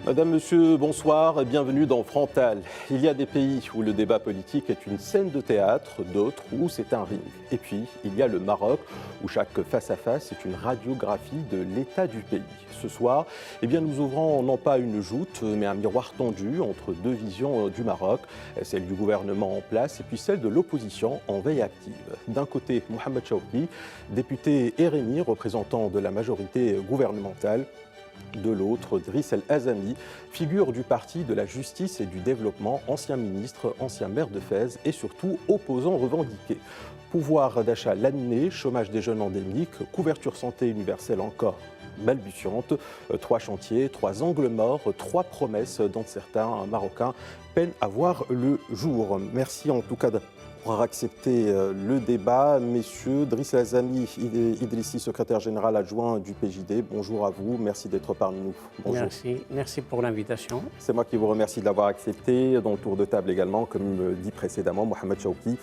Madame, Monsieur, bonsoir et bienvenue dans Frontal. Il y a des pays où le débat politique est une scène de théâtre, d'autres où c'est un ring. Et puis, il y a le Maroc où chaque face-à-face est une radiographie de l'état du pays. Ce soir, nous ouvrons non pas une joute, mais un miroir tendu entre deux visions du Maroc, celle du gouvernement en place et puis celle de l'opposition en veille active. D'un côté, Mohamed Chawki, député RNI, représentant de la majorité gouvernementale. De l'autre, Driss El Azami, figure du parti de la justice et du développement, ancien ministre, ancien maire de Fès et surtout opposant revendiqué. Pouvoir d'achat laminé, chômage des jeunes endémique, couverture santé universelle encore balbutiante, 3 chantiers, 3 angles morts, 3 promesses dont certains Marocains peinent à voir le jour. Merci en tout cas pour accepter le débat. Messieurs, Driss El Azami Idrissi, secrétaire général adjoint du PJD, bonjour à vous, merci d'être parmi nous. Bonjour. Merci pour l'invitation. C'est moi qui vous remercie de l'avoir accepté. Dans le tour de table également, comme dit précédemment, Mohamed Chawki,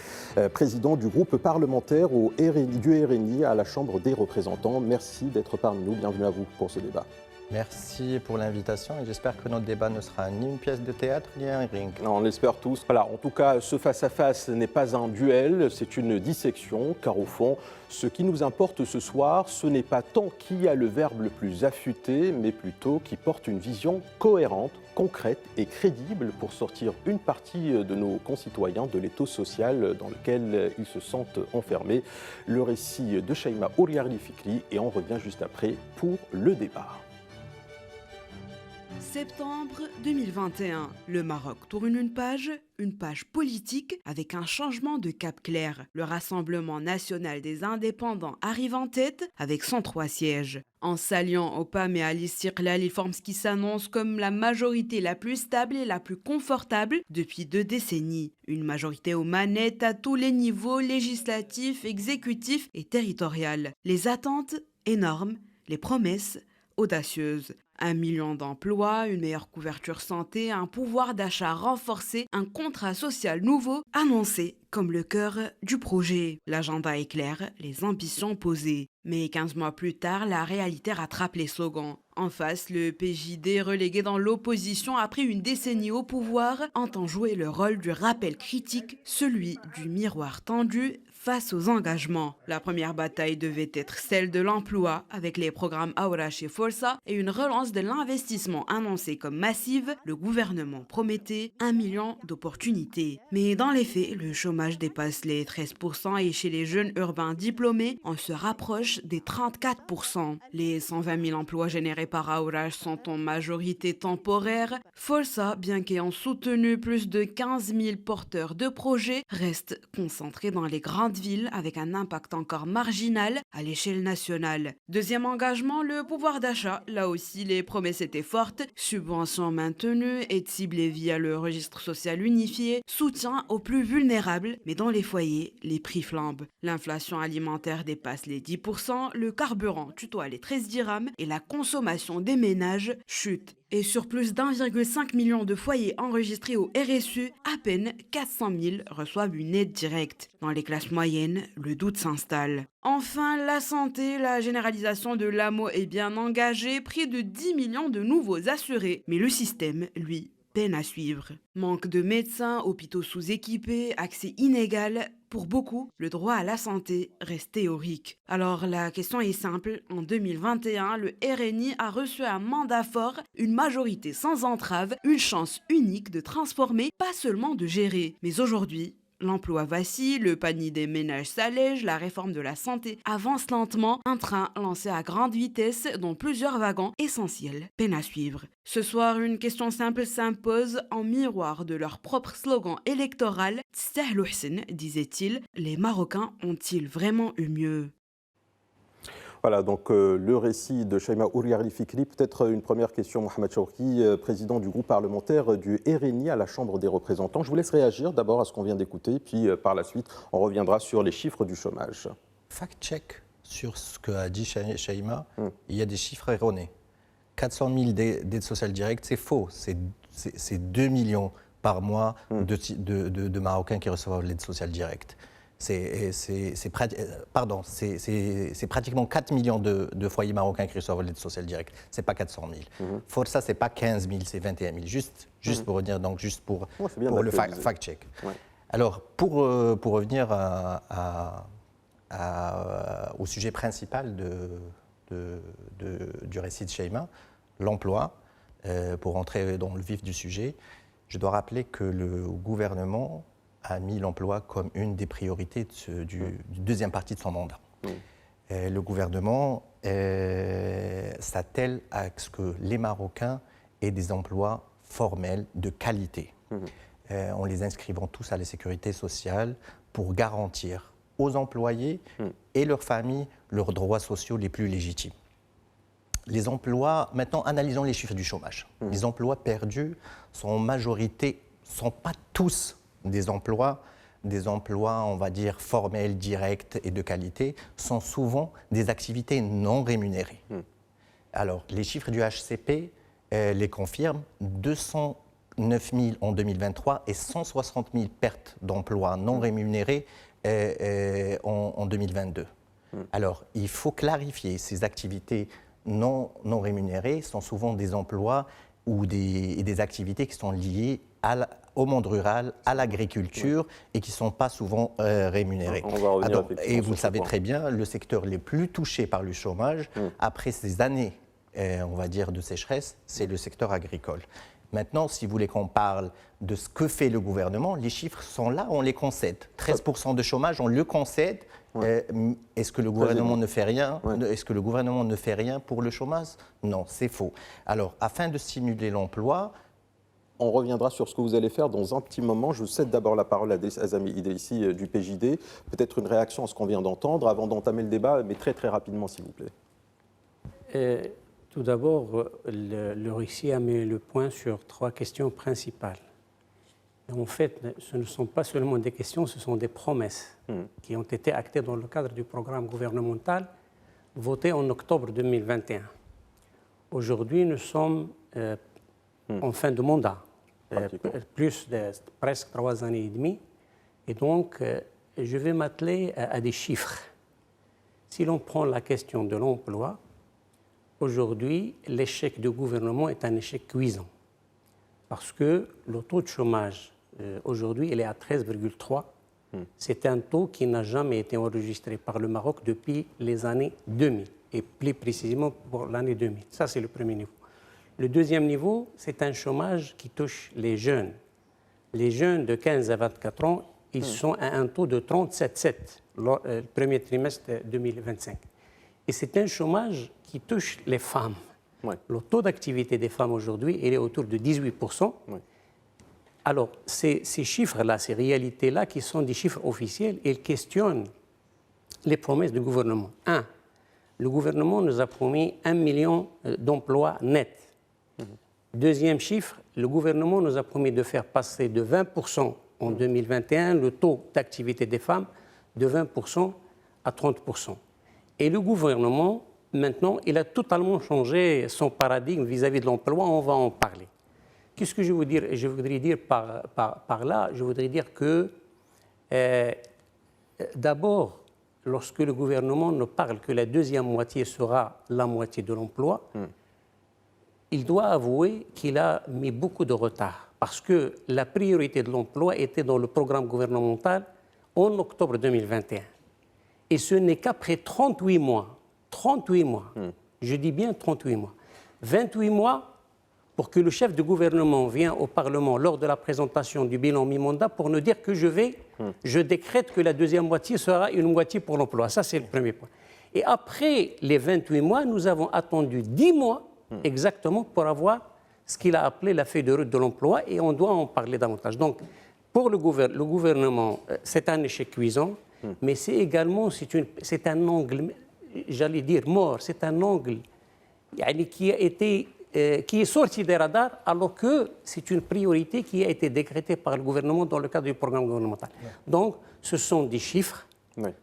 président du groupe parlementaire du RNI à la Chambre des représentants. Merci d'être parmi nous, bienvenue à vous pour ce débat. Merci pour l'invitation et j'espère que notre débat ne sera ni une pièce de théâtre ni un ring. Non, on l'espère tous. Voilà, en tout cas, ce face-à-face n'est pas un duel, c'est une dissection, car au fond, ce qui nous importe ce soir, ce n'est pas tant qui a le verbe le plus affûté, mais plutôt qui porte une vision cohérente, concrète et crédible pour sortir une partie de nos concitoyens de l'étau social dans lequel ils se sentent enfermés. Le récit de Shaima Ouriarli Fikri et on revient juste après pour le débat. Septembre 2021, le Maroc tourne une page politique avec un changement de cap clair. Le Rassemblement national des indépendants arrive en tête avec 103 sièges. En s'alliant au PAM et à l'Istiqlal, il forme ce qui s'annonce comme la majorité la plus stable et la plus confortable depuis 2 décennies. Une majorité aux manettes à tous les niveaux législatifs, exécutifs et territorial. Les attentes énormes, les promesses audacieuses. 1 million d'emplois, une meilleure couverture santé, un pouvoir d'achat renforcé, un contrat social nouveau annoncé comme le cœur du projet. L'agenda est clair, les ambitions posées. Mais 15 mois plus tard, la réalité rattrape les slogans. En face, le PJD, relégué dans l'opposition après une décennie au pouvoir, entend jouer le rôle du rappel critique, celui du miroir tendu face aux engagements. La première bataille devait être celle de l'emploi, avec les programmes Aourache et Força et une relance de l'investissement annoncée comme massive. Le gouvernement promettait 1 million d'opportunités. Mais dans les faits, le chômage dépasse les 13% et chez les jeunes urbains diplômés, on se rapproche des 34%. Les 120 000 emplois générés par Aourache sont en majorité temporaires. Força, bien qu'ayant soutenu plus de 15 000 porteurs de projets, reste concentré dans les grandes villes avec un impact encore marginal à l'échelle nationale. Deuxième engagement, le pouvoir d'achat. Là aussi, les promesses étaient fortes. Subventions maintenues, aide ciblée via le registre social unifié, soutien aux plus vulnérables. Mais dans les foyers, les prix flambent. L'inflation alimentaire dépasse les 10%, le carburant tutoie les 13 dirhams et la consommation des ménages chute. Et sur plus d'1,5 million de foyers enregistrés au RSU, à peine 400 000 reçoivent une aide directe. Dans les classes moyennes, le doute s'installe. Enfin, la santé, la généralisation de l'AMO est bien engagée, près de 10 millions de nouveaux assurés. Mais le système, lui, peine à suivre. Manque de médecins, hôpitaux sous-équipés, accès inégal. Pour beaucoup, le droit à la santé reste théorique. Alors la question est simple. En 2021, le RNI a reçu un mandat fort, une majorité sans entrave, une chance unique de transformer, pas seulement de gérer. Mais aujourd'hui, l'emploi vacille, le panier des ménages s'allège, la réforme de la santé avance lentement, un train lancé à grande vitesse dont plusieurs wagons essentiels peinent à suivre. Ce soir, une question simple s'impose en miroir de leur propre slogan électoral. Tstahlu Hsen, disait-il, les Marocains ont-ils vraiment eu mieux ? Voilà, donc le récit de Shaima Ouriarli Fikri. Peut-être une première question, Mohamed Chawki, président du groupe parlementaire du RNI à la Chambre des représentants. Je vous laisse réagir d'abord à ce qu'on vient d'écouter, puis par la suite, on reviendra sur les chiffres du chômage. Fact-check sur ce qu'a dit Shaima, il y a des chiffres erronés. 400 000 d'aides sociales directes, c'est faux. C'est 2 millions par mois de Marocains qui reçoivent l'aide sociale directe. C'est pratiquement 4 millions de foyers marocains qui reçoivent l'aide sociale directe. Ce n'est pas 400 000. Força, ce n'est pas 15 000, c'est 21 000. Juste pour revenir, donc juste pour le fact-check. Ouais. Alors, pour revenir au sujet principal du récit de Shaima, l'emploi, pour entrer dans le vif du sujet, je dois rappeler que le gouvernement a mis l'emploi comme une des priorités du deuxième partie de son mandat. Le gouvernement s'attelle à ce que les Marocains aient des emplois formels de qualité, en les inscrivant tous à la sécurité sociale pour garantir aux employés et leurs familles leurs droits sociaux les plus légitimes. Les emplois, maintenant analysons les chiffres du chômage. Les emplois perdus sont en majorité, sont pas tous des emplois, on va dire, formels, directs et de qualité, sont souvent des activités non rémunérées. Alors, les chiffres du HCP les confirment, 209 000 en 2023 et 160 000 pertes d'emplois non rémunérés en 2022. Alors, il faut clarifier, ces activités non rémunérées sont souvent des emplois ou des activités qui sont liées au monde rural, à l'agriculture et qui ne sont pas souvent rémunérées. On va revenir et vous le savez très bien, le secteur le plus touché par le chômage, après ces années, on va dire, de sécheresse, c'est le secteur agricole. Maintenant, si vous voulez qu'on parle de ce que fait le gouvernement, les chiffres sont là, on les concède. 13% de chômage, on le concède. Est-ce que le gouvernement ne fait rien ? Est-ce que le gouvernement ne fait rien pour le chômage ? Non, c'est faux. Alors, afin de stimuler l'emploi... On reviendra sur ce que vous allez faire dans un petit moment. Je vous cède d'abord la parole à Azami Idrissi du PJD. Peut-être une réaction à ce qu'on vient d'entendre avant d'entamer le débat, mais très très rapidement, s'il vous plaît. Tout d'abord, le récit a mis le point sur 3 questions principales. En fait, ce ne sont pas seulement des questions, ce sont des promesses qui ont été actées dans le cadre du programme gouvernemental voté en octobre 2021. Aujourd'hui, nous sommes en fin de mandat, plus de presque 3 années et demie. Et donc, je vais m'atteler à des chiffres. Si l'on prend la question de l'emploi, aujourd'hui, l'échec du gouvernement est un échec cuisant. Parce que le taux de chômage, aujourd'hui, il est à 13,3. C'est un taux qui n'a jamais été enregistré par le Maroc depuis les années 2000, et plus précisément pour l'année 2000. Ça, c'est le premier niveau. Le deuxième niveau, c'est un chômage qui touche les jeunes. Les jeunes de 15 à 24 ans, ils sont à un taux de 37,7 le premier trimestre 2025. Et c'est un chômage qui touche les femmes. Le taux d'activité des femmes aujourd'hui, il est autour de 18%. Alors, ces chiffres-là, ces réalités-là, qui sont des chiffres officiels, ils questionnent les promesses du gouvernement. Le gouvernement nous a promis 1 million d'emplois nets. Deuxième chiffre, le gouvernement nous a promis de faire passer de 20% en 2021 le taux d'activité des femmes de 20% à 30%. Et le gouvernement, maintenant, il a totalement changé son paradigme vis-à-vis de l'emploi, on va en parler. Qu'est-ce que je voudrais dire par là? Je voudrais dire que, d'abord, lorsque le gouvernement ne parle que la deuxième moitié sera la moitié de l'emploi, il doit avouer qu'il a mis beaucoup de retard, parce que la priorité de l'emploi était dans le programme gouvernemental en octobre 2021. Et ce n'est qu'après 38 mois, je dis bien 38 mois, 28 mois pour que le chef de gouvernement vienne au Parlement lors de la présentation du bilan mi-mandat pour nous dire que je décrète que la deuxième moitié sera une moitié pour l'emploi. Ça, c'est le premier point. Et après les 28 mois, nous avons attendu 10 mois exactement pour avoir ce qu'il a appelé la feuille de route de l'emploi, et on doit en parler davantage. Donc, pour le gouvernement, c'est un échec cuisant, mais c'est également c'est un angle, j'allais dire mort, c'est un angle qui est sorti des radars, alors que c'est une priorité qui a été décrétée par le gouvernement dans le cadre du programme gouvernemental. Donc, ce sont des chiffres,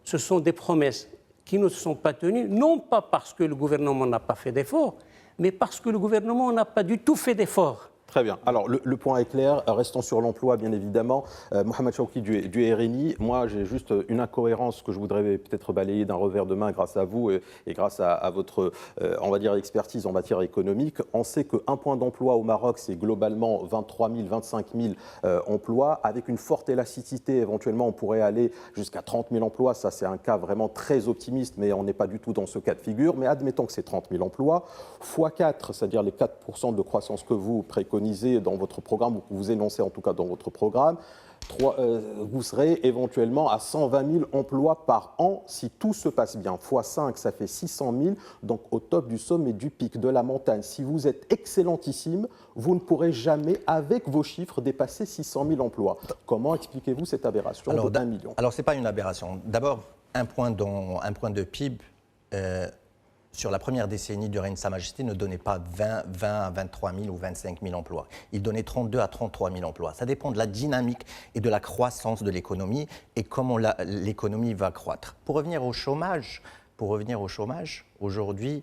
ce sont des promesses qui ne sont pas tenues, non pas parce que le gouvernement n'a pas fait d'efforts, mais parce que le gouvernement n'a pas du tout fait d'efforts Très bien. Alors, le point est clair. Restons sur l'emploi, bien évidemment. Mohamed Chawki du RNI, moi, j'ai juste une incohérence que je voudrais peut-être balayer d'un revers de main grâce à vous et grâce à votre, on va dire, expertise en matière économique. On sait qu'un point d'emploi au Maroc, c'est globalement 23 000, 25 000 emplois. Avec une forte élasticité, éventuellement, on pourrait aller jusqu'à 30 000 emplois. Ça, c'est un cas vraiment très optimiste, mais on n'est pas du tout dans ce cas de figure. Mais admettons que c'est 30 000 emplois, x4, c'est-à-dire les 4% de croissance que vous préconisez dans votre programme, ou que vous énoncez en tout cas dans votre programme, vous serez éventuellement à 120 000 emplois par an si tout se passe bien. x5, ça fait 600 000, donc au top du sommet du pic de la montagne. Si vous êtes excellentissime, vous ne pourrez jamais, avec vos chiffres, dépasser 600 000 emplois. Comment expliquez-vous cette aberration de 1 million? Alors, ce n'est pas une aberration. D'abord, un point de PIB sur la première décennie du règne de Sa Majesté ne donnait pas 20 à 23 000 ou 25 000 emplois. Il donnait 32 à 33 000 emplois. Ça dépend de la dynamique et de la croissance de l'économie et comment l'économie va croître. Pour revenir au chômage, aujourd'hui,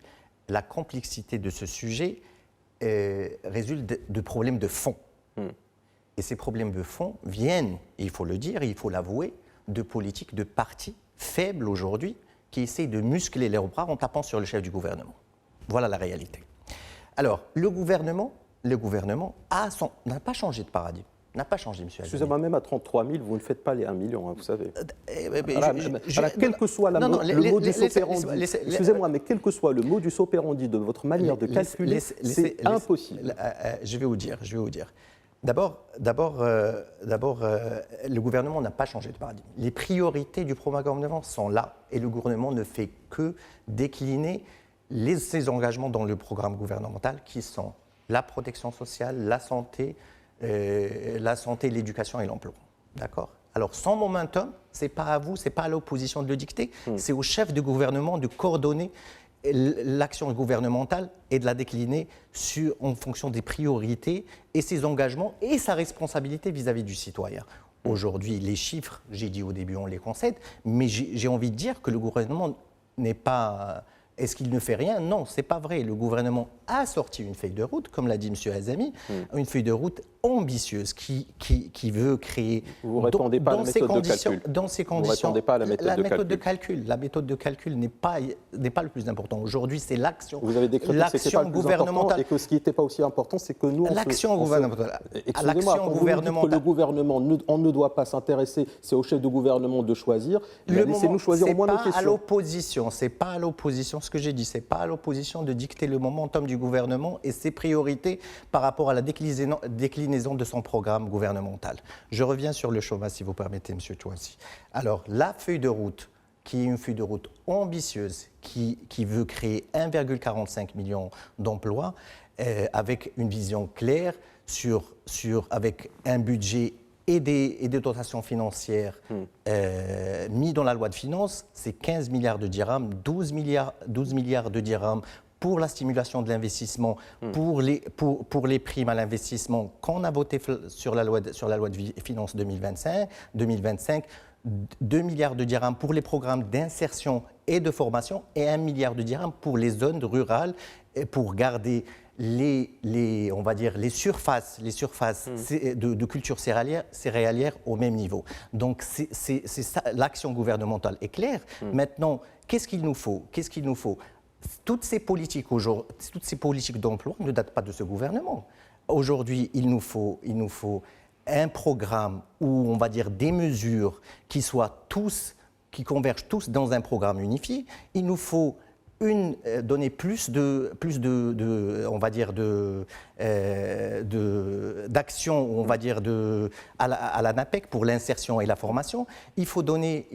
la complexité de ce sujet résulte de problèmes de fond. Et ces problèmes de fond viennent, il faut le dire, il faut l'avouer, de politiques de partis faibles aujourd'hui, qui essaient de muscler leurs bras en tapant sur le chef du gouvernement. Voilà la réalité. Alors, le gouvernement n'a pas changé de paradigme. N'a pas changé, monsieur. Excusez-moi, même à 33 000, vous ne faites pas les 1 million, hein, vous savez. Quel que soit le modus operandi, excusez-moi, mais quel que soit le modus operandi de votre manière de calculer, c'est impossible. Je vais vous dire. D'abord, le gouvernement n'a pas changé de paradigme. Les priorités du programme gouvernement sont là et le gouvernement ne fait que décliner ses engagements dans le programme gouvernemental qui sont la protection sociale, la santé, l'éducation et l'emploi. D'accord ? Alors, sans momentum, ce n'est pas à vous, ce n'est pas à l'opposition de le dicter, c'est au chef de gouvernement de coordonner l'action gouvernementale et de la décliner en fonction des priorités et ses engagements et sa responsabilité vis-à-vis du citoyen. Aujourd'hui, les chiffres, j'ai dit au début, on les concède, mais j'ai envie de dire que le gouvernement n'est pas... Est-ce qu'il ne fait rien? Non, ce n'est pas vrai. Le gouvernement a sorti une feuille de route, comme l'a dit M. Azami, une feuille de route ambitieuse qui veut créer... Vous ne répondez pas à la méthode de calcul. Dans ces conditions, vous ne répondez pas à la méthode de calcul. La méthode de calcul n'est pas le plus important. Aujourd'hui, c'est l'action gouvernementale. Vous avez décrété que ce n'était pas le plus important et que ce qui n'était pas aussi important, c'est que nous... L'action gouvernementale. Excusez-moi, quand vous dites que le gouvernement, on ne doit pas s'intéresser, c'est au chef de gouvernement de choisir. Laissez-nous choisir au moins nos questions. C'est pas à l'opposition. Ce que j'ai dit, c'est pas à l'opposition de dicter le momentum du gouvernement et ses priorités par rapport à la déclinaison de son programme gouvernemental. Je reviens sur le chômage, si vous permettez, M. Touassi. Alors, la feuille de route, qui est une feuille de route ambitieuse, qui veut créer 1,45 million d'emplois, avec une vision claire, avec un budget et des dotations financières mis dans la loi de finances, c'est 15 milliards de dirhams, 12 milliards de dirhams pour la stimulation de l'investissement, pour les primes à l'investissement qu'on a voté sur la loi de finances 2025, 2 milliards de dirhams pour les programmes d'insertion et de formation et 1 milliard de dirhams pour les zones rurales pour garder on va dire les surfaces de culture céréalière au même niveau. Donc c'est ça, l'action gouvernementale est claire. Maintenant, qu'est-ce qu'il nous faut? Toutes ces politiques d'emploi ne datent pas de ce gouvernement. Aujourd'hui, il nous faut un programme où on va dire des mesures qui convergent tous dans un programme unifié. Il nous faut donner plus d'action, on va dire à la NAPEC pour l'insertion et la formation. Il faut donner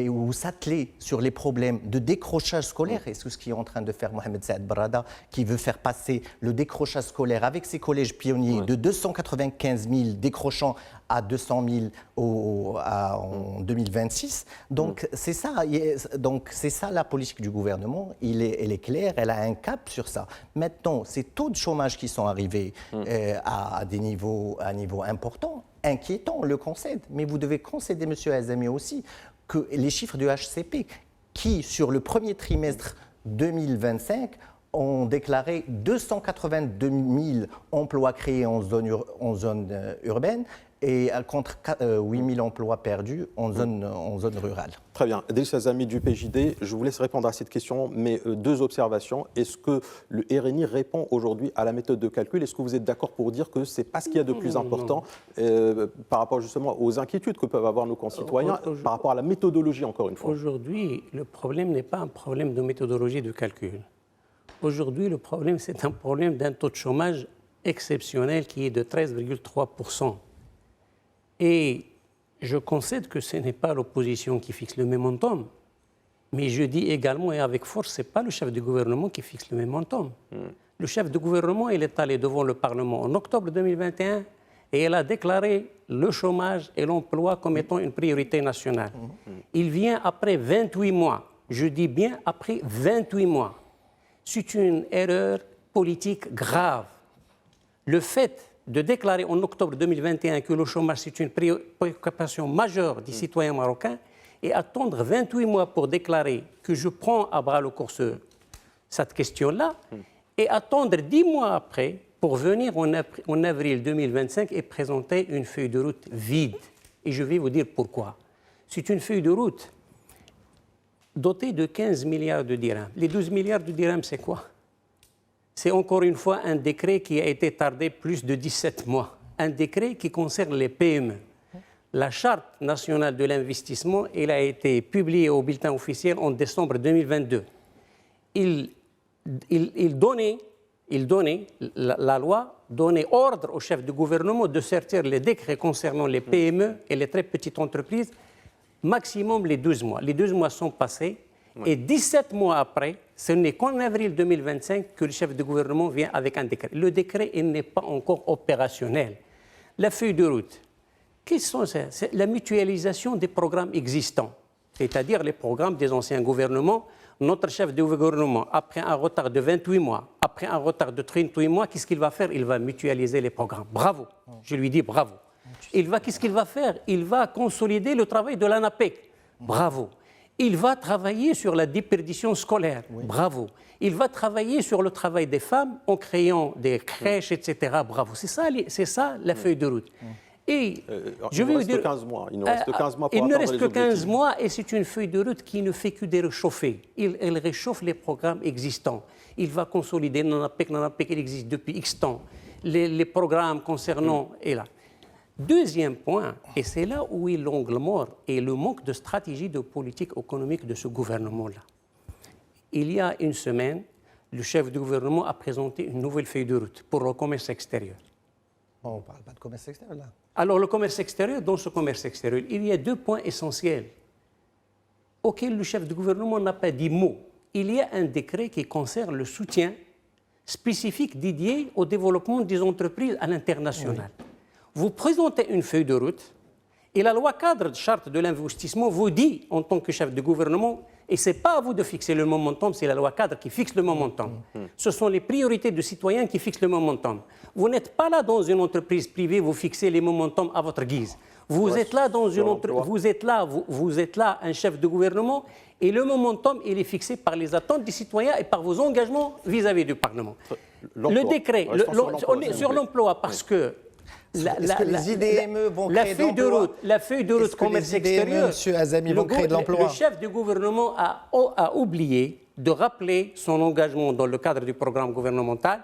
ou s'atteler sur les problèmes de décrochage scolaire, et c'est ce qu'est en train de faire Mohamed Saad Barrada, qui veut faire passer le décrochage scolaire avec ses collèges pionniers de 295 000 décrochants à 200 000 en 2026. Donc c'est ça la politique du gouvernement. Elle est claire, elle a un cap sur ça. Maintenant, ces taux de chômage qui sont arrivés à un niveau important, inquiétant, on le concède. Mais vous devez concéder, M. Azami, aussi, que les chiffres du HCP, qui, sur le premier trimestre 2025, ont déclaré 282 000 emplois créés en zone urbaine et contre 8 000 emplois perdus en zone rurale. Très bien. Driss Azami du PJD, je vous laisse répondre à cette question, mais deux observations. Est-ce que le RNI répond aujourd'hui à la méthode de calcul? Est-ce que vous êtes d'accord pour dire que ce n'est pas ce qu'il y a de plus important par rapport justement aux inquiétudes que peuvent avoir nos concitoyens par rapport à la méthodologie, encore une fois? Aujourd'hui, le problème n'est pas un problème de méthodologie de calcul. Aujourd'hui, le problème, c'est un problème d'un taux de chômage exceptionnel qui est de 13,3%. Et je concède que ce n'est pas l'opposition qui fixe le momentum, mais je dis également et avec force, ce n'est pas le chef du gouvernement qui fixe le momentum. Le chef du gouvernement, il est allé devant le Parlement en octobre 2021 et il a déclaré le chômage et l'emploi comme étant une priorité nationale. Il vient après 28 mois, je dis bien après 28 mois. C'est une erreur politique grave. Le fait de déclarer en octobre 2021 que le chômage c'est une préoccupation majeure des citoyens marocains et attendre 28 mois pour déclarer que je prends à bras le corps cette question-là et attendre 10 mois après pour venir en avril 2025 et présenter une feuille de route vide. Et je vais vous dire pourquoi. C'est une feuille de route dotée de 15 milliards de dirhams. Les 12 milliards de dirhams, c'est quoi? C'est encore une fois un décret qui a été tardé plus de 17 mois. Un décret qui concerne les PME. La Charte nationale de l'investissement, elle a été publiée au bulletin officiel en décembre 2022. La loi donnait ordre au chef de gouvernement de sortir les décrets concernant les PME et les très petites entreprises, maximum les 12 mois. Les 12 mois sont passés. Et 17 mois après, ce n'est qu'en avril 2025 que le chef de gouvernement vient avec un décret. Le décret, il n'est pas encore opérationnel. La feuille de route, c'est la mutualisation des programmes existants, c'est-à-dire les programmes des anciens gouvernements. Notre chef de gouvernement, après un retard de 28 mois, après un retard de 38 mois, qu'est-ce qu'il va faire? Il va mutualiser les programmes. Bravo. Je lui dis bravo. Qu'est-ce qu'il va faire? Il va consolider le travail de l'ANAPEC. Bravo. Il va travailler sur la déperdition scolaire. Oui. Bravo. Il va travailler sur le travail des femmes en créant des crèches, etc. Bravo. C'est ça la feuille de route. Et je vais vous dire, 15 mois. Il nous reste 15 mois pour il ne reste que 15 objectifs. mois et c'est une feuille de route qui ne fait que de réchauffer. Elle réchauffe les programmes existants. Il va consolider l'ANAPEC, il existe depuis X temps. Les programmes concernant... Et là. Deuxième point, et c'est là où est l'angle mort et le manque de stratégie de politique économique de ce gouvernement-là. Il y a une semaine, le chef du gouvernement a présenté une nouvelle feuille de route pour le commerce extérieur. On ne parle pas de commerce extérieur là. Alors le commerce extérieur, dans ce commerce extérieur, il y a deux points essentiels auxquels le chef du gouvernement n'a pas dit mot. Il y a un décret qui concerne le soutien spécifique dédié au développement des entreprises à l'international. Oui. Vous présentez une feuille de route et la loi cadre de charte de l'investissement vous dit, en tant que chef de gouvernement, et ce n'est pas à vous de fixer le momentum, c'est la loi cadre qui fixe le momentum. Ce sont les priorités du citoyen qui fixent le momentum. Vous n'êtes pas là dans une entreprise privée, vous fixez les momentum à votre guise. Vous êtes là dans une vous êtes là un chef de gouvernement et le momentum il est fixé par les attentes des citoyens et par vos engagements vis-à-vis du Parlement. Le décret, on est sur l'emploi parce que les IDME vont créer de l'emploi? La feuille de route commerce extérieur, Monsieur Azami, vont créer de l'emploi? Le chef du gouvernement a oublié de rappeler son engagement dans le cadre du programme gouvernemental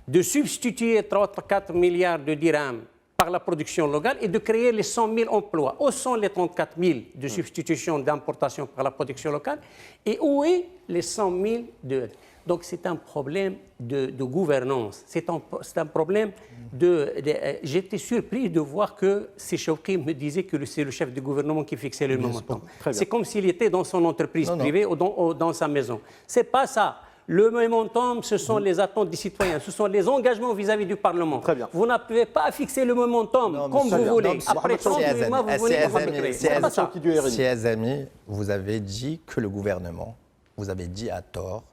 de substituer 34 milliards de dirhams par la production locale et de créer les 100 000 emplois. Où sont les 34 000 de substitution d'importation par la production locale et où est les 100 000 de... Donc c'est un problème de gouvernance, c'est un problème de... J'étais surpris de voir que Chouki me disait que c'est le chef du gouvernement qui fixait le momentum. C'est comme s'il était dans son entreprise privée ou dans sa maison. C'est pas ça. Le momentum, ce sont les attentes des citoyens, ce sont les engagements vis-à-vis du Parlement. Très bien. Vous n'avez pas à fixer le momentum comme vous voulez. Après 38 mois, vous venez pour le créer. C'est pas ça. Si Azami, vous avez dit que le gouvernement, vous avez dit à tort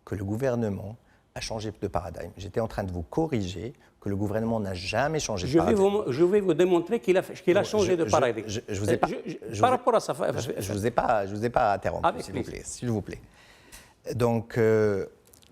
que le gouvernement a changé de paradigme. J'étais en train de vous corriger que le gouvernement n'a jamais changé de paradigme. Je vais vous démontrer qu'il a changé de paradigme. Je vous ai pas, par rapport à ça. Je vous ai pas interrompu, s'il vous plaît. Donc,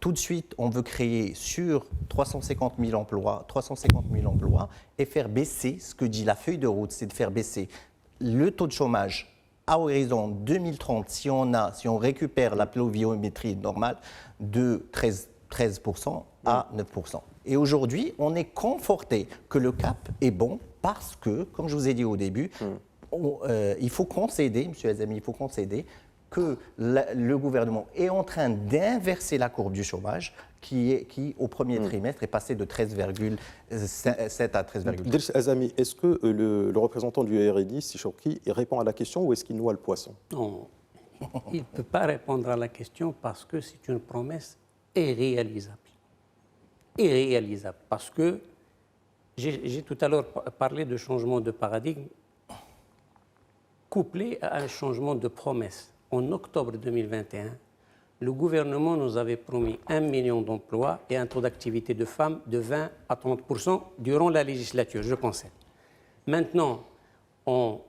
tout de suite, on veut créer sur 350 000 emplois et faire baisser, ce que dit la feuille de route, c'est de faire baisser le taux de chômage à horizon 2030, si on récupère la pluviométrie normale, de 13% à 9%. Et aujourd'hui, on est conforté que le cap est bon parce que, comme je vous ai dit au début, il faut concéder, M. Azami, il faut concéder que le gouvernement est en train d'inverser la courbe du chômage qui au premier trimestre, est passé de 13,7 à 13,3. Driss Azami, est-ce que le représentant du RDI, Sichorki, répond à la question ou est-ce qu'il noie le poisson? Non, il ne peut pas répondre à la question parce que c'est une promesse irréalisable. Irréalisable, parce que j'ai tout à l'heure parlé de changement de paradigme couplé à un changement de promesse. En octobre 2021, le gouvernement nous avait promis 1 million d'emplois et un taux d'activité de femmes de 20 à 30% durant la législature, je pensais. Maintenant, en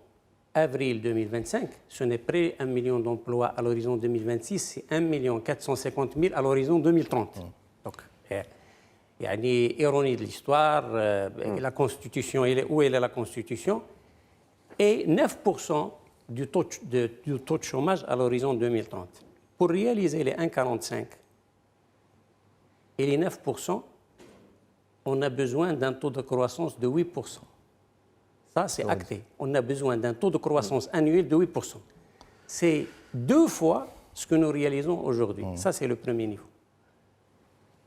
avril 2025, ce n'est pas 1 million d'emplois à l'horizon 2026, c'est 1 450 000 à l'horizon 2030. Donc, il y a une ironie de l'histoire, la Constitution, où est la Constitution? Et 9% du taux de chômage à l'horizon 2030. Pour réaliser les 1,45 et les 9%, on a besoin d'un taux de croissance de 8%. Ça, c'est acté. On a besoin d'un taux de croissance annuel de 8%. C'est 2 fois ce que nous réalisons aujourd'hui. Ça, c'est le premier niveau.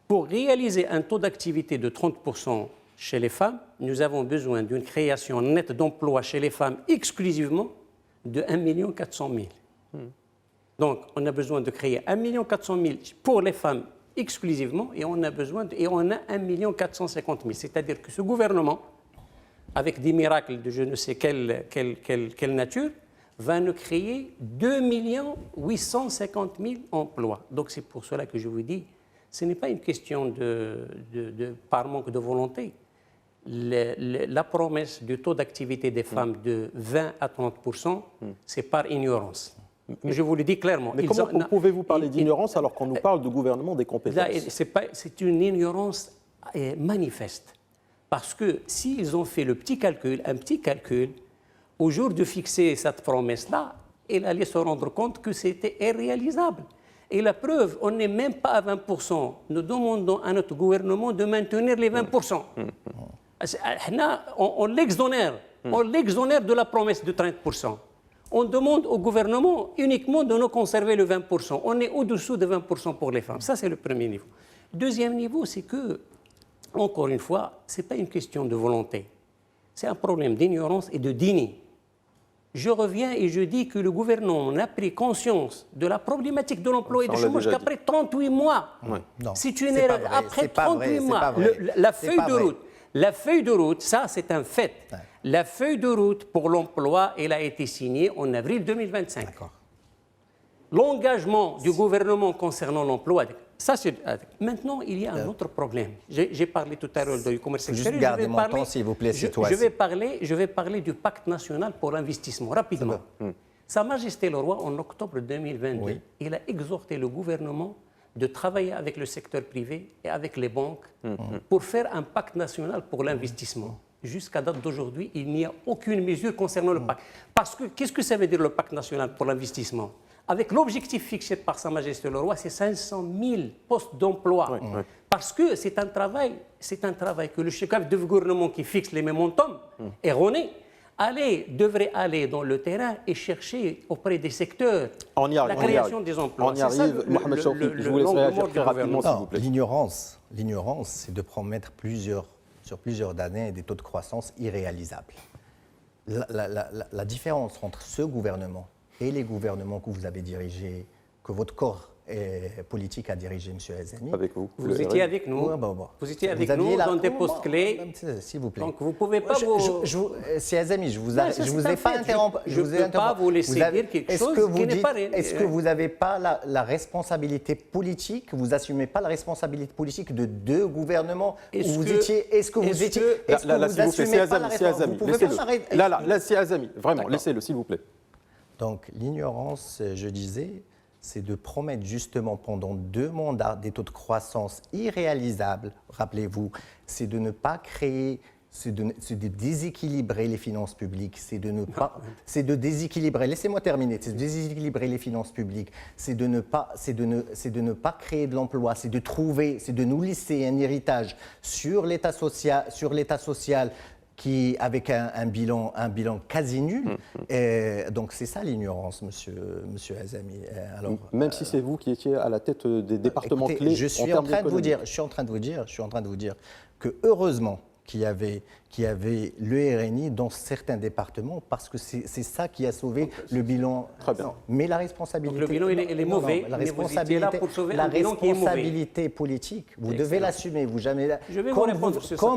Pour réaliser un taux d'activité de 30% chez les femmes, nous avons besoin d'une création nette d'emplois chez les femmes exclusivement de 1 400 000. Donc, on a besoin de créer 1 400 000 pour les femmes exclusivement et on a 1 450 000. C'est-à-dire que ce gouvernement, avec des miracles de je ne sais quelle nature, va nous créer 2 850 000 emplois. Donc, c'est pour cela que je vous dis, ce n'est pas une question par manque de volonté. La promesse du taux d'activité des femmes de 20 à 30%, c'est par ignorance. Je vous le dis clairement. Mais comment pouvez-vous parler d'ignorance alors qu'on nous parle du gouvernement des compétences? C'est une ignorance manifeste. Parce que s'ils ont fait un petit calcul, au jour de fixer cette promesse-là, ils allaient se rendre compte que c'était irréalisable. Et la preuve, on n'est même pas à 20%. Nous demandons à notre gouvernement de maintenir les 20%. On l'exonère. On l'exonère de la promesse de 30%. On demande au gouvernement uniquement de nous conserver le 20%. On est au-dessous de 20% pour les femmes. Ça, c'est le premier niveau. Deuxième niveau, c'est que, encore une fois, ce n'est pas une question de volonté. C'est un problème d'ignorance et de déni. Je reviens et je dis que le gouvernement n'a pris conscience de la problématique de l'emploi et du chômage qu'après 38 mois. C'est une erreur. Après 38 mois, la feuille de route, ça c'est un fait. Ouais. La feuille de route pour l'emploi, elle a été signée en avril 2025. L'engagement du gouvernement concernant l'emploi, ça c'est... Maintenant, il y a un autre problème. J'ai parlé tout à l'heure du commerce extérieur. Juste garder mon temps, s'il vous plaît, je vais parler du pacte national pour l'investissement, rapidement. Sa Majesté le Roi, en octobre 2022, il a exhorté le gouvernement de travailler avec le secteur privé et avec les banques pour faire un pacte national pour l'investissement. Jusqu'à date d'aujourd'hui, il n'y a aucune mesure concernant le pacte. Parce que, qu'est-ce que ça veut dire le pacte national pour l'investissement? Avec l'objectif fixé par Sa Majesté le Roi, c'est 500 000 postes d'emploi. Parce que c'est un travail que le chef de gouvernement qui fixe les montants, erroné, devrait aller dans le terrain et chercher auprès des secteurs la création des emplois. On y arrive. Mohamed Chouki, je vous laisse réagir très rapidement, s'il vous plaît. L'ignorance, c'est de promettre sur plusieurs années des taux de croissance irréalisables. La différence entre ce gouvernement et les gouvernements que vous avez dirigés, que votre corps politique a dirigé, M. Azami. Avec vous. Vous étiez avec nous. Vous étiez avec nous dans des postes clés. S'il vous plaît. Donc vous ne pouvez pas C'est Azami, je vous ai pas interrompu. Je ne peux pas vous laisser dire quelque chose qui n'est pas réel. Est-ce que vous n'avez pas la responsabilité politique, vous n'assumez pas la responsabilité politique de 2 gouvernements où vous étiez... Est-ce que vous étiez... Là, s'il vous plaît, c'est Azami. Laissez-le. Là, c'est Azami. Vraiment, laissez-le, s'il vous plaît. Donc, l'ignorance, je disais, c'est de promettre justement pendant 2 mandats des taux de croissance irréalisables. Rappelez-vous, c'est de ne pas créer, c'est de déséquilibrer les finances publiques, c'est de ne pas, c'est de déséquilibrer. Laissez-moi terminer. C'est de déséquilibrer les finances publiques, c'est de ne pas créer de l'emploi, c'est de nous laisser un héritage sur l'État social, qui avec un bilan quasi nul. Donc c'est ça l'ignorance, monsieur Azami. Alors, même si c'est vous qui étiez à la tête des départements clés, je suis en train de vous dire que heureusement qu'il y avait le RNI dans certains départements, parce que c'est ça qui a sauvé le bilan. Très bien. Mais la responsabilité... Donc le bilan, il est mauvais. La responsabilité politique, vous devez l'assumer. Je vais vous répondre sur cette question.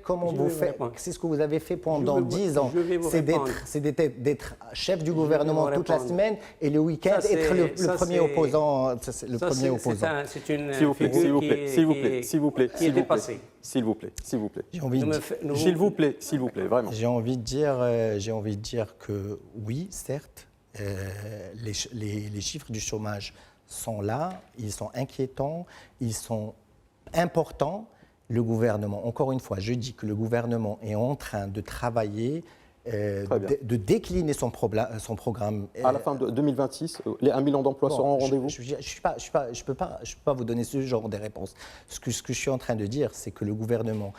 Comment vous faites c'est ce que vous avez fait pendant 10 ans. C'est d'être chef du gouvernement toute la semaine et le week-end être le premier opposant. S'il vous plaît. S'il vous plaît, vraiment. J'ai envie de dire que oui, certes, les chiffres du chômage sont là, ils sont inquiétants, ils sont importants. Le gouvernement, encore une fois, je dis que le gouvernement est en train de travailler, de décliner son programme. À la fin de 2026, les 1 million d'emplois seront au rendez-vous? Je ne peux pas vous donner ce genre de réponse. Ce que je suis en train de dire, c'est que le gouvernement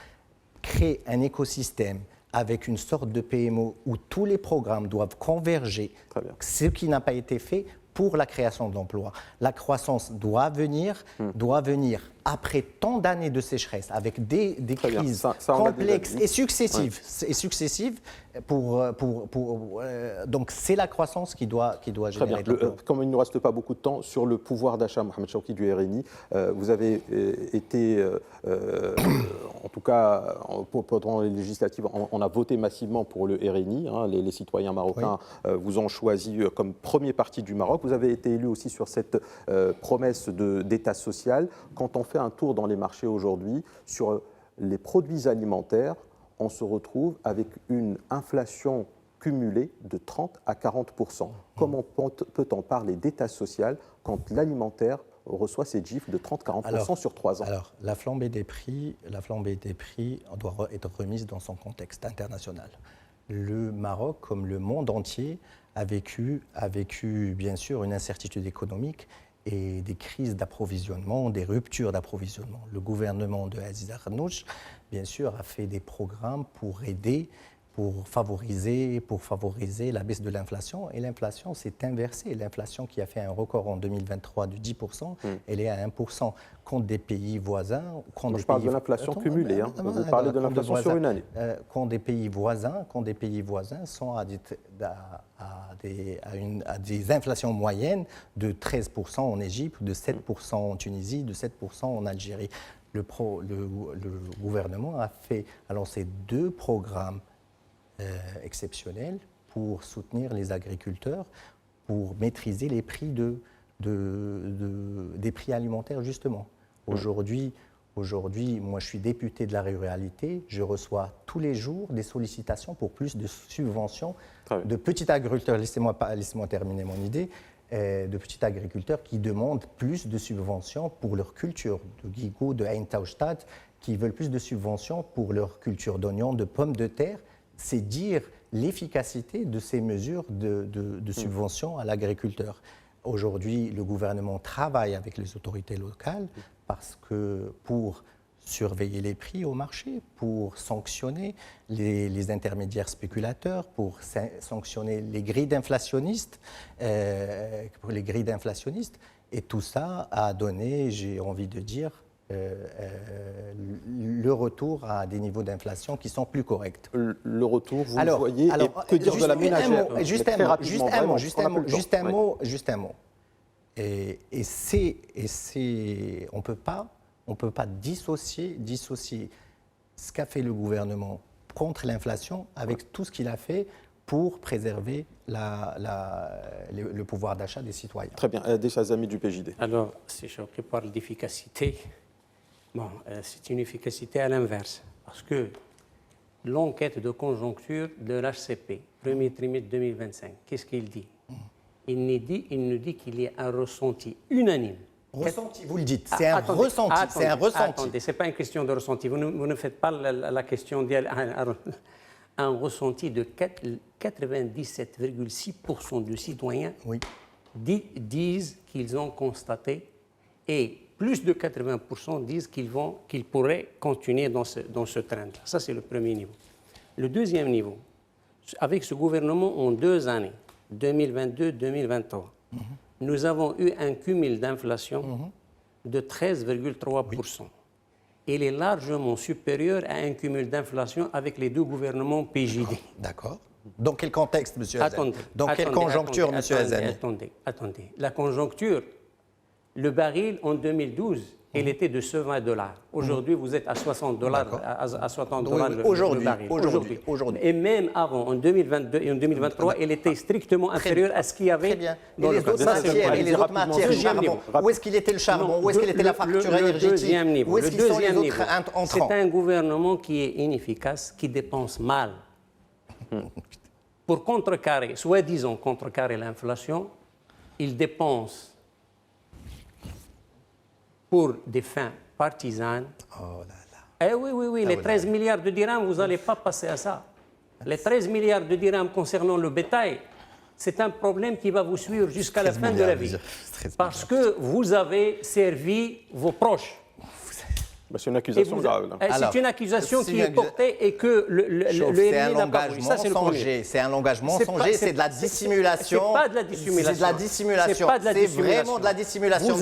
crée un écosystème avec une sorte de PMO où tous les programmes doivent converger, ce qui n'a pas été fait pour la création d'emplois. La croissance doit venir après tant d'années de sécheresse, avec des crises complexes et successives. Donc c'est la croissance qui doit générer de l'emploi. Comme il ne nous reste pas beaucoup de temps, sur le pouvoir d'achat, Mohamed Chawki du RNI, vous avez été, en tout cas, pendant les législatives, on a voté massivement pour le RNI. Les citoyens marocains vous ont choisi comme premier parti du Maroc. Vous avez été élu aussi sur cette promesse d'État social. Quand on fait un tour dans les marchés aujourd'hui sur les produits alimentaires, on se retrouve avec une inflation cumulée de 30 à 40%. Comment peut-on parler d'État social quand l'alimentaire reçoit ces gifles de 30-40% sur 3 ans? Alors, la flambée des prix doit être remise dans son contexte international. Le Maroc, comme le monde entier, a vécu bien sûr une incertitude économique et des crises d'approvisionnement, des ruptures d'approvisionnement. Le gouvernement de Aziz Arnouch, bien sûr, a fait des programmes pour aider, pour favoriser la baisse de l'inflation. Et l'inflation s'est inversée. L'inflation qui a fait un record en 2023 de 10%, elle est à 1%. Contre des pays voisins... Je parle de l'inflation cumulée. Vous parlez de l'inflation sur une année. Quand des pays voisins sont à des inflations moyennes de 13% en Égypte, de 7% en Tunisie, de 7% en Algérie. Le gouvernement a lancé 2 programmes exceptionnels pour soutenir les agriculteurs, pour maîtriser les prix des prix alimentaires, justement. Aujourd'hui, moi, je suis député de la ruralité. Je reçois tous les jours des sollicitations pour plus de subventions de petits agriculteurs. Laissez-moi terminer mon idée. De petits agriculteurs qui demandent plus de subventions pour leur culture, de Guigou, de Ain Taoustad, qui veulent plus de subventions pour leur culture d'oignons, de pommes de terre. C'est dire l'efficacité de ces mesures de subvention à l'agriculteur. Aujourd'hui, le gouvernement travaille avec les autorités locales pour surveiller les prix au marché, pour sanctionner les intermédiaires spéculateurs, pour sanctionner les grilles d'inflationnistes. Et tout ça a donné, j'ai envie de dire, le retour à des niveaux d'inflation qui sont plus corrects. Le retour, vous le voyez, et que dire de la ménagère? Juste un mot. Et on ne peut pas dissocier ce qu'a fait le gouvernement contre l'inflation avec tout ce qu'il a fait pour préserver le pouvoir d'achat des citoyens. Très bien. Des Azami du PJD. Alors, si je parle d'efficacité, c'est une efficacité à l'inverse. Parce que l'enquête de conjoncture de l'HCP, premier trimestre 2025, qu'est-ce qu'il dit? Il nous dit qu'il y a un ressenti unanime. Ressenti, vous le dites, c'est un ressenti. C'est un ressenti. Attendez, ce n'est pas une question de ressenti. Vous ne faites pas la question un ressenti de 97,6% de citoyens disent qu'ils ont constaté, et plus de 80% disent qu'ils pourraient continuer dans ce trend-là. Ça, c'est le premier niveau. Le deuxième niveau, avec ce gouvernement en 2 années, 2022-2023, nous avons eu un cumul d'inflation de 13,3%. Il est largement supérieur à un cumul d'inflation avec les 2 gouvernements PJD. D'accord. Dans quel contexte, M. Azami? Dans quelle conjoncture, M. Azami? Attendez. La conjoncture, le baril en 2012, il était de $20. Aujourd'hui, vous êtes à $60, à $60 le baril. Aujourd'hui. Et même avant, en 2022 et en 2023, il était strictement inférieur à ce qu'il y avait. Très bien. Et les autres matières, le charbon, où est-ce qu'il était le charbon? Où est-ce qu'il était la facture énergétique? Où est-ce qu'ils sont les autres entrants? C'est un gouvernement qui est inefficace, qui dépense mal. Pour contrecarrer, soi-disant contrecarrer l'inflation, il dépense pour des fins partisanes. Oh là là. Eh oui, les 13 milliards de dirhams, vous n'allez pas passer à ça. Les 13 milliards de dirhams concernant le bétail, c'est un problème qui va vous suivre jusqu'à la fin de la vie. Parce que vous avez servi vos proches. C'est une accusation grave. C'est une accusation qui est portée et que le c'est un langage mensonger. C'est un langage mensonger, c'est de la dissimulation. C'est pas de la dissimulation. C'est de la dissimulation. C'est vraiment de la dissimulation.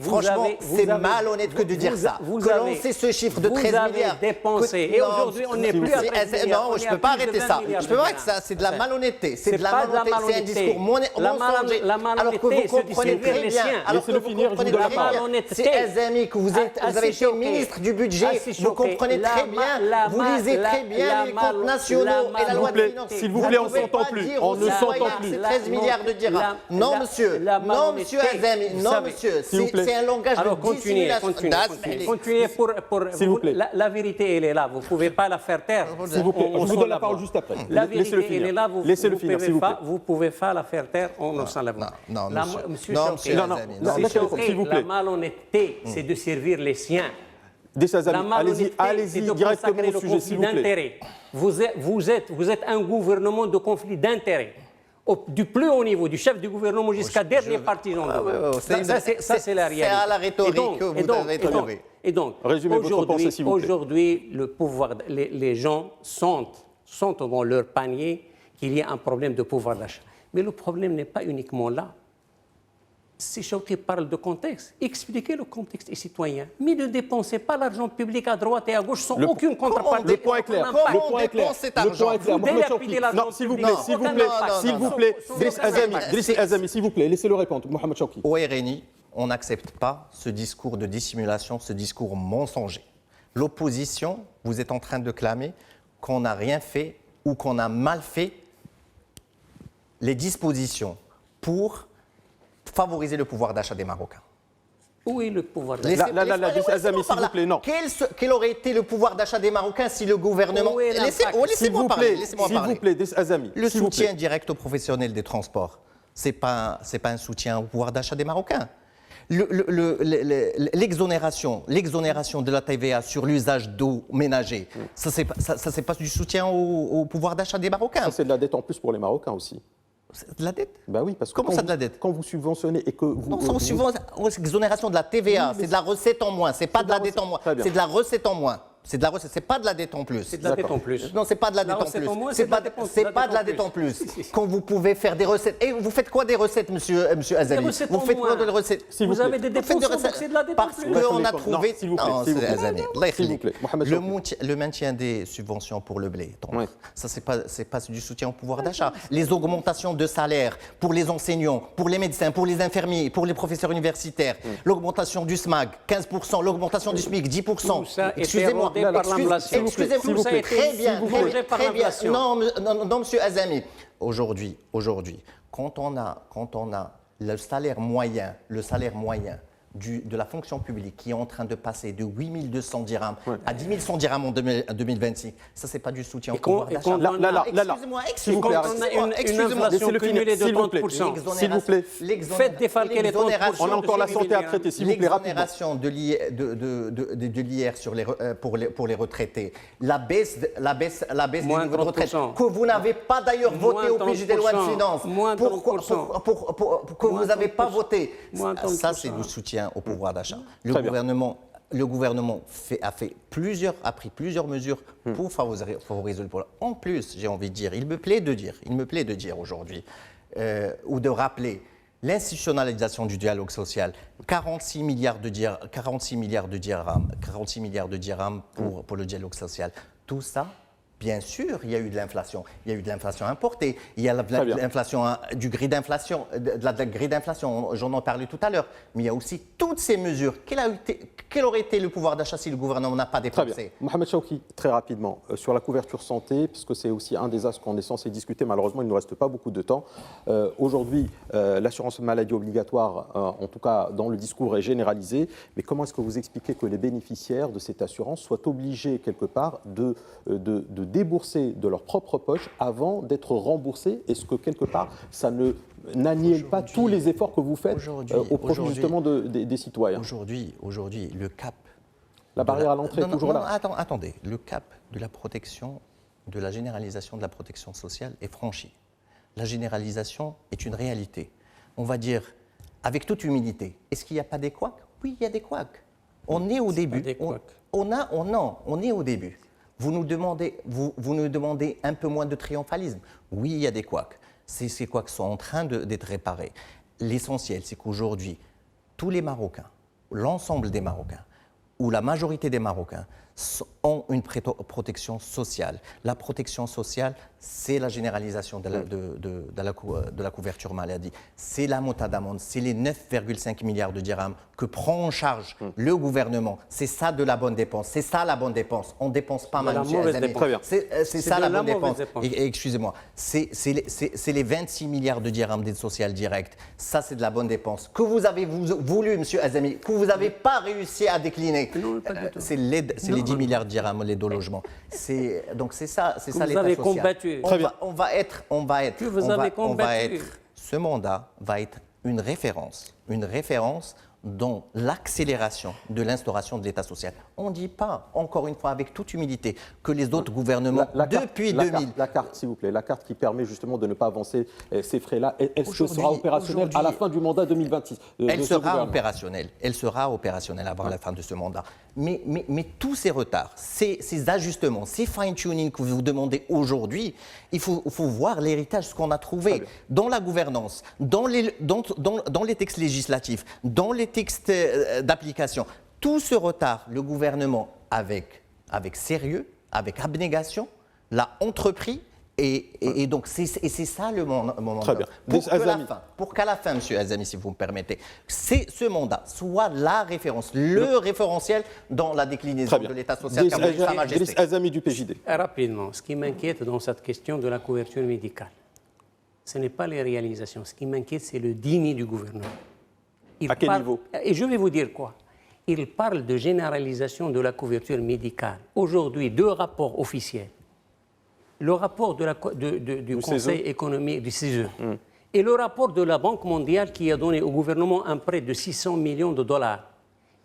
Franchement, c'est malhonnête que de dire ça. Que lancer ce chiffre de 13 milliards. Vous avez dépensé. Et aujourd'hui, on n'est plus à 13 milliards. Non, je ne peux pas arrêter ça. Je peux pas arrêter ça. C'est de la malhonnêteté. C'est de la malhonnêteté. C'est un discours mensonger. Alors que vous comprenez très bien. Alors que vous comprenez très bien. C'est Azami que vous avez été ministre du budget, vous comprenez très bien, vous lisez très bien les comptes nationaux et la loi de finances. S'il vous plaît, on ne s'entend plus. On ne s'entend plus. C'est 13 milliards de dirhams. Non, monsieur. Non, monsieur Azami. Non, monsieur. C'est un langage de dissimulation. Continuez S'il vous plaît. La vérité, elle est là. Vous ne pouvez pas la faire taire. S'il vous plaît, je vous donne la parole juste après. La vérité, elle est là. Laissez-le finir, s'il vous plaît. Vous ne pouvez pas la faire taire en s'en lavant. Non, monsieur. Non, monsieur Azami. S'il vous plaît. La malhonnêteté, c'est de servir les siens. Allez-y directement au sujet, s'il vous plaît. Vous êtes un gouvernement de conflit d'intérêts. Du plus haut niveau, du chef du gouvernement jusqu'à dernier partisan. Ça, c'est la réalité. C'est à la rhétorique que vous avez trouvé. Et donc, aujourd'hui, le pouvoir, les gens sentent dans leur panier qu'il y a un problème de pouvoir d'achat. Mais le problème n'est pas uniquement là. Si Chokri parle de contexte, expliquez le contexte citoyen. Mais ne dépensez pas l'argent public à droite et à gauche sans aucune contrepartie. Le point est clair. Comment on dépense cet argent? Non, s'il vous plaît, Driss Azami, s'il vous plaît, laissez-le répondre. Mohamed Chokri. Au RNI, on n'accepte pas ce discours de dissimulation, ce discours mensonger. L'opposition, vous êtes en train de clamer qu'on n'a rien fait ou qu'on a mal fait les dispositions pour favoriser le pouvoir d'achat des Marocains. Où est le pouvoir d'achat? Azami, s'il vous plaît, non. Quel aurait été le pouvoir d'achat des Marocains si le gouvernement... Laissez-moi parler. S'il vous plaît, Azami. Le soutien direct aux professionnels des transports, ce n'est pas un soutien au pouvoir d'achat des Marocains. L'exonération de la TVA sur l'usage d'eau ménager, ça c'est pas du soutien au pouvoir d'achat des Marocains. Ça, c'est de la dette en plus pour les Marocains aussi. C'est de la dette? Ben oui, parce que comment ça de la dette? Quand vous subventionnez et que vous... Non, l'exonération de la TVA, c'est de la recette en moins, c'est pas de la dette en moins, c'est de la recette en moins. C'est pas de la dette en plus. C'est de la dette en plus. Non, c'est pas de la dette en plus. C'est pas de la dette en plus. Quand vous pouvez faire des recettes. Et vous faites quoi des recettes, monsieur Azali? Vous faites quoi de recettes? Vous avez des dépenses, c'est de la dette en plus. Parce qu'on a trouvé... S'il vous plaît. S'il vous plaît. Le maintien des subventions pour le blé, ça, c'est pas du soutien au pouvoir d'achat. Les augmentations de salaire pour les enseignants, pour les médecins, pour les infirmiers, pour les professeurs universitaires, l'augmentation du SMAG, 15%, l'augmentation du SMIC, 10%. Excusez-moi. Excusez-moi, très bien. Non, monsieur Azami. Aujourd'hui, quand on a le salaire moyen de la fonction publique qui est en train de passer de 8 200 dirhams à 10 100 dirhams en 2026, ça, c'est pas du soutien au pouvoir d'achat. Excusez-moi, une inflation cumulée de 30%. S'il vous plaît. Faites défalquer les 30%. On a encore la santé à traiter, s'il vous plaît, rapidement. L'exonération de l'IR pour les retraités, la baisse des niveaux de retraite, que vous n'avez pas d'ailleurs voté au PJ des lois de finances, que vous n'avez pas voté. Ça, c'est du soutien au pouvoir d'achat. Le gouvernement a pris plusieurs mesures pour favoriser le pouvoir. En plus, j'ai envie de dire, il me plaît de dire aujourd'hui, ou de rappeler l'institutionnalisation du dialogue social, 46 milliards de dirhams pour le dialogue social. Tout ça, bien sûr, il y a eu de l'inflation. Il y a eu de l'inflation importée. Il y a l'inflation, du grille d'inflation, de la grille d'inflation, j'en ai parlé tout à l'heure. Mais il y a aussi toutes ces mesures. Quel aurait été le pouvoir d'achat si le gouvernement n'a pas dépensé? Très bien. Mohamed Chawki, très rapidement, sur la couverture santé, puisque c'est aussi un des axes qu'on est censé discuter. Malheureusement, il ne nous reste pas beaucoup de temps. Aujourd'hui, l'assurance maladie obligatoire, en tout cas dans le discours, est généralisée. Mais comment est-ce que vous expliquez que les bénéficiaires de cette assurance soient obligés, quelque part, de débourser de leur propre poche avant d'être remboursés? Est-ce que, quelque part, ça n'annule pas tous les efforts que vous faites au profit justement des citoyens? Aujourd'hui, le cap... La barrière à l'entrée est toujours là. Attendez, le cap de la protection, de la généralisation de la protection sociale est franchi. La généralisation est une réalité. On va dire, avec toute humilité, est-ce qu'il n'y a pas des couacs? Oui, il y a des couacs. On est au début. On est au début. Vous nous demandez un peu moins de triomphalisme. Oui, il y a des couacs. Ces couacs sont en train d'être réparés. L'essentiel, c'est qu'aujourd'hui, tous les Marocains, l'ensemble des Marocains, ou la majorité des Marocains, ont une protection sociale. La protection sociale, c'est la généralisation de la couverture maladie. C'est la mota d'amende, c'est les 9,5 milliards de dirhams que prend en charge le gouvernement. C'est ça de la bonne dépense. C'est ça la bonne dépense. On ne dépense pas mal. C'est ça la bonne dépense. Excusez-moi. C'est les 26 milliards de dirhams d'aide sociale directe. Ça, c'est de la bonne dépense. Que vous avez voulu, M. Azami, que vous n'avez pas réussi à décliner. C'est les 10 milliards de dirhams, l'aide au logement. Donc c'est ça l'État social. On va être. Ce mandat va être une référence dans l'accélération de l'instauration de l'État social. On ne dit pas, encore une fois, avec toute humilité, que les autres gouvernements, depuis 2000... La carte, s'il vous plaît, la carte qui permet justement de ne pas avancer ces frais-là, est-ce que sera opérationnelle à la fin du mandat 2026 Elle sera opérationnelle avant la fin de ce mandat. Mais tous ces retards, ces ajustements, ces fine-tuning que vous demandez aujourd'hui, il faut voir l'héritage, ce qu'on a trouvé dans la gouvernance, dans les textes législatifs, dans les textes d'application. Tout ce retard, le gouvernement, avec sérieux, avec abnégation, l'a entrepris. Et donc, c'est ça le moment. Très bien. Pour qu'à la fin, M. Azami, si vous me permettez, ce mandat soit la référence, le référentiel dans la déclinaison de l'État social. Driss Azami du PJD. Rapidement, ce qui m'inquiète dans cette question de la couverture médicale, ce n'est pas les réalisations. Ce qui m'inquiète, c'est le déni du gouvernement. À quel niveau? Et je vais vous dire quoi. Il parle de généralisation de la couverture médicale. Aujourd'hui, 2 rapports officiels. Le rapport du Conseil économique du CESE et le rapport de la Banque mondiale qui a donné au gouvernement un prêt de 600 millions de dollars.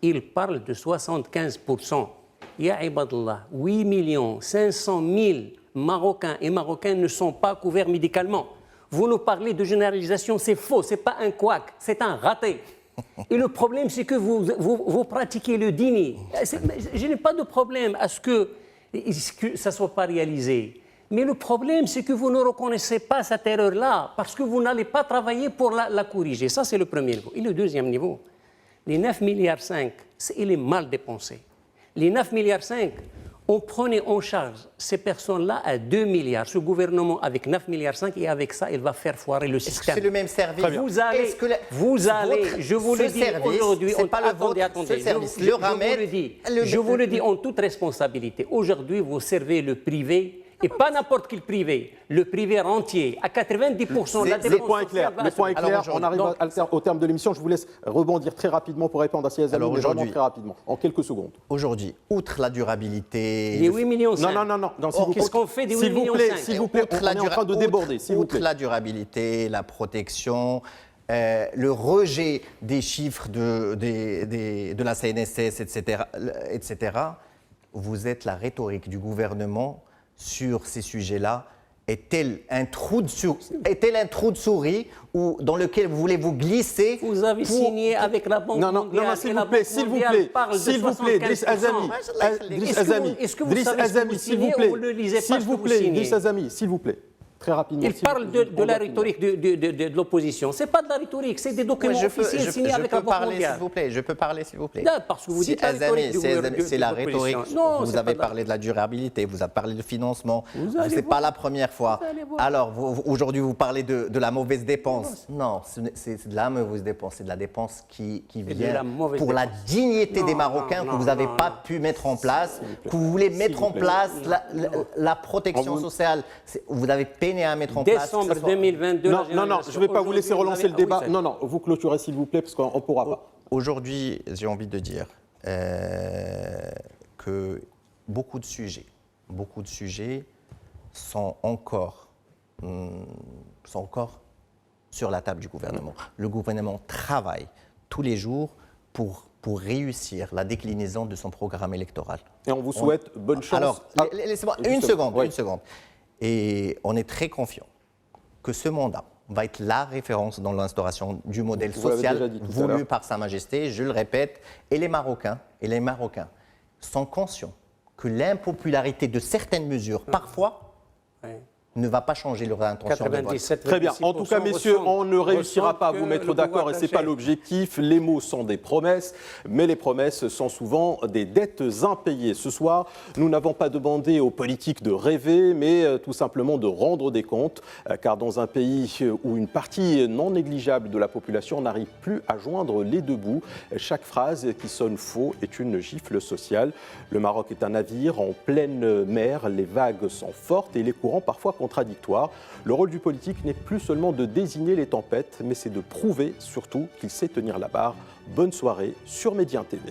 Il parle de 75%. Ya Ibadallah, 8 500 000 Marocains et Marocaines ne sont pas couverts médicalement. Vous nous parlez de généralisation, c'est faux, ce n'est pas un couac, c'est un raté. Et le problème, c'est que vous pratiquez le déni. Je n'ai pas de problème à ce que ça ne soit pas réalisé. Mais le problème, c'est que vous ne reconnaissez pas cette erreur-là parce que vous n'allez pas travailler pour la corriger. Ça, c'est le premier niveau. Et le deuxième niveau, les 9,5 milliards, il est mal dépensé. Les 9,5 milliards, on prenait en charge ces personnes-là à 2 milliards. Ce gouvernement, avec 9,5 milliards, et avec ça, il va faire foirer le système. C'est le même service. Vous allez, je vous le dis aujourd'hui, je vous le dis en toute responsabilité. Aujourd'hui, vous servez le privé Et pas n'importe quel privé, le privé rentier, à 90%. Le point est clair, on arrive au terme de l'émission. Je vous laisse rebondir très rapidement pour répondre à ces amis, mais vraiment très rapidement, en quelques secondes. Aujourd'hui, outre la durabilité... Les 8 millions. Non. Qu'est-ce qu'on fait des 8 millions? S'il vous plaît, on est en train de déborder. Outre la durabilité, la protection... le rejet des chiffres de la CNSS, etc., vous êtes la rhétorique du gouvernement sur ces sujets-là. Est-elle un trou de souris dans lequel vous voulez vous glisser? Vous avez signé avec la Banque mondiale. Non, s'il vous plaît, Driss Azami, est-ce que vous savez ce que vous signez ou vous ne lisez pas ce que vous signez? Driss Azami, s'il vous plaît. Très rapidement. Il parle de la rhétorique de l'opposition. Ce n'est pas de la rhétorique, c'est des documents officiels signés avec la Banque mondiale. Je peux parler, s'il vous plaît. Non, parce que vous dites la rhétorique c'est la rhétorique. Non, vous avez parlé de la durabilité, vous avez parlé de financement. Ce n'est pas la première fois. Alors, aujourd'hui, vous parlez de la mauvaise dépense. Non, c'est de la mauvaise dépense. C'est de la dépense qui vient pour la dignité des Marocains que vous n'avez pas pu mettre en place, que vous voulez mettre en place la protection sociale. Vous avez peiné à mettre en place. Décembre 2022. Non, je ne vais pas vous laisser relancer le débat. Non, vous clôturez s'il vous plaît, parce qu'on ne pourra pas. Aujourd'hui, j'ai envie de dire que beaucoup de sujets sont encore sur la table du gouvernement. Le gouvernement travaille tous les jours pour réussir la déclinaison de son programme électoral. Et on vous souhaite bonne chance. Alors, laissez-moi une seconde. Et on est très confiant que ce mandat va être la référence dans l'instauration du modèle social voulu par Sa Majesté, je le répète. Et les Marocains sont conscients que l'impopularité de certaines mesures, parfois, ne va pas changer leur intention de vote. Très bien. En tout cas, messieurs, on ne réussira pas à vous mettre d'accord et ce n'est pas l'objectif. Les mots sont des promesses, mais les promesses sont souvent des dettes impayées. Ce soir, nous n'avons pas demandé aux politiques de rêver, mais tout simplement de rendre des comptes, car dans un pays où une partie non négligeable de la population n'arrive plus à joindre les deux bouts, chaque phrase qui sonne faux est une gifle sociale. Le Maroc est un navire en pleine mer, les vagues sont fortes et les courants parfois contradictoire. Le rôle du politique n'est plus seulement de désigner les tempêtes, mais c'est de prouver surtout qu'il sait tenir la barre. Bonne soirée sur Médien TV.